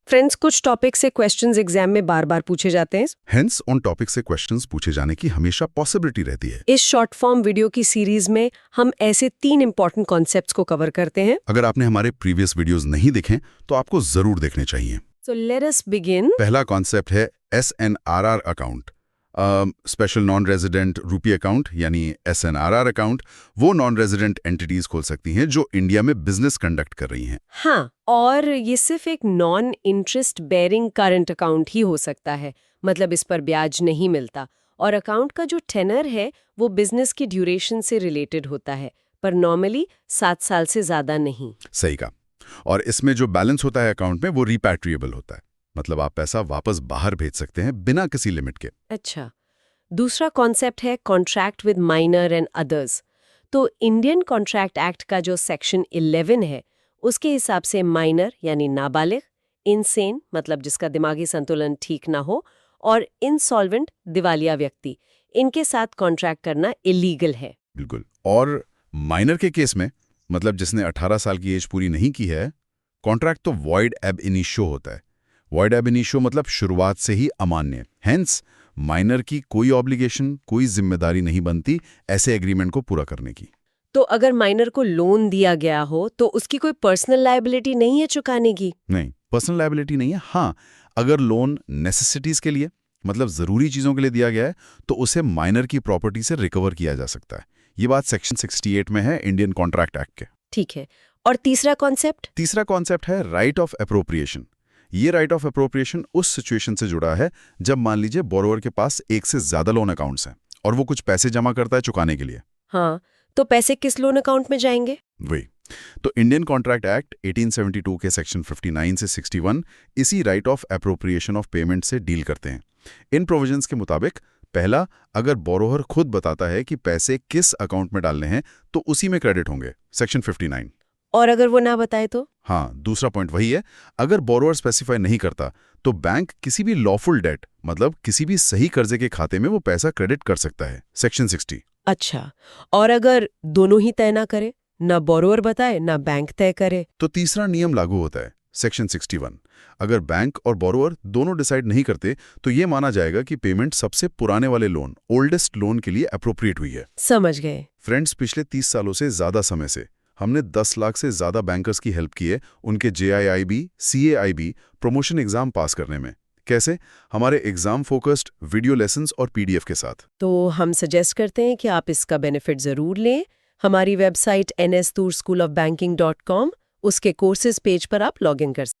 Friends, कुछ topic से questions exam में बार बार पूछे जाते हैं। हेंस उन टॉपिक से क्वेश्चंस पूछे जाने की हमेशा पॉसिबिलिटी रहती है। इस शॉर्ट फॉर्म वीडियो की सीरीज में हम ऐसे 3 इंपॉर्टेंट कॉन्सेप्ट्स को कवर करते हैं। अगर आपने हमारे प्रीवियस वीडियोस नहीं देखे तो आपको जरूर देखने चाहिए। So let us begin. पहला कॉन्सेप्ट है SNRR account, special non resident रूपी अकाउंट यानी SNRR अकाउंट वो नॉन रेजिडेंट एंटिटीज खोल सकती हैं जो इंडिया में बिजनेस कंडक्ट कर रही हैं। हाँ, और ये सिर्फ एक non interest bearing current account ही हो सकता है, मतलब इस पर ब्याज नहीं मिलता, और अकाउंट का जो टेनर है वो बिजनेस की ड्यूरेशन से रिलेटेड होता है, पर नॉर्मली 7 साल से ज्यादा नहीं। सही कहा। और इसमें जो बैलेंस होता है अकाउंट में वो रिपैट्रिएबल होता है, मतलब आप पैसा वापस बाहर भेज सकते हैं बिना किसी लिमिट के। अच्छा, दूसरा कॉन्सेप्ट है contract with minor and others. तो इंडियन कॉन्ट्रैक्ट एक्ट का जो सेक्शन 11 है उसके हिसाब से माइनर यानी नाबालिग, इनसेन मतलब जिसका दिमागी संतुलन ठीक ना हो, और इंसॉल्वेंट दिवालिया व्यक्ति, इनके साथ कॉन्ट्रैक्ट करना इलीगल है। बिल्कुल। और माइनर के केस में, मतलब जिसने 18 साल की एज पूरी नहीं की है, कॉन्ट्रैक्ट तो वॉइड एब इनिशियो होता है। वॉइड एब इनिशियो मतलब शुरुआत से ही अमान्य। हेंस माइनर की कोई ऑब्लिगेशन, कोई जिम्मेदारी नहीं बनती ऐसे एग्रीमेंट को पूरा करने की। तो अगर माइनर को लोन दिया गया हो तो उसकी कोई पर्सनल लायबिलिटी नहीं है चुकाने की? नहीं, पर्सनल लायबिलिटी नहीं है। हाँ, अगर लोन नेसेसिटीज के लिए, मतलब जरूरी चीजों के लिए दिया गया है तो उसे माइनर की प्रॉपर्टी से रिकवर किया जा सकता है। ये बात सेक्शन 68 में है इंडियन कॉन्ट्रैक्ट एक्ट के। ठीक है। और तीसरा कॉन्सेप्ट है राइट ऑफ अप्रोप्रिएशन। ये राइट ऑफ अप्रोप्रिएशन उस सिचुएशन से जुड़ा है जब मान लीजिए बोरोवर के पास एक से ज्यादा लोन अकाउंट्स हैं और वो कुछ पैसे जमा करता है चुकाने के लिए। हाँ, तो पैसे किस लोन अकाउंट में जाएंगे? वही तो इंडियन कॉन्ट्रैक्ट एक्ट 1872 के सेक्शन 59 से 61 इसी right of appropriation of payment से डील करते हैं। इन प्रोविजंस के मुताबिक, पहला, अगर बोरोवर खुद बताता है कि पैसे किस अकाउंट में डालने हैं तो उसी में क्रेडिट होंगे, सेक्शन 59। और अगर वो ना बताए तो? हाँ, दूसरा पॉइंट वही है। अगर बोरोवर स्पेसिफाई नहीं करता तो बैंक किसी भी लॉफुल डेट, मतलब किसी भी सही कर्जे के खाते में वो पैसा क्रेडिट कर सकता है, सेक्शन 60। अच्छा, और अगर दोनों ही तय ना करे, ना बोरोवर बताए ना बैंक तय करे? तो तीसरा नियम लागू होता है, सेक्शन 61। अगर बैंक और बोरोवर दोनों डिसाइड नहीं करते तो ये माना जाएगा कि पेमेंट सबसे पुराने वाले लोन, ओल्डेस्ट लोन के लिए अप्रोप्रिएट हुई है। समझ गए। फ्रेंड्स, पिछले 30 सालों से ज्यादा समय से हमने 10 लाख से ज्यादा बैंकर्स की हेल्प की है उनके JIIB, CAIB प्रमोशन एग्जाम पास करने में। कैसे? हमारे एग्जाम फोकस्ड वीडियो लेसन्स और PDF के साथ। तो हम सजेस्ट करते हैं कि आप इसका बेनिफिट जरूर लें। हमारी वेबसाइट nstorschoolofbanking.com, उसके कोर्सेज पेज पर आप लॉग इन कर सकते हैं।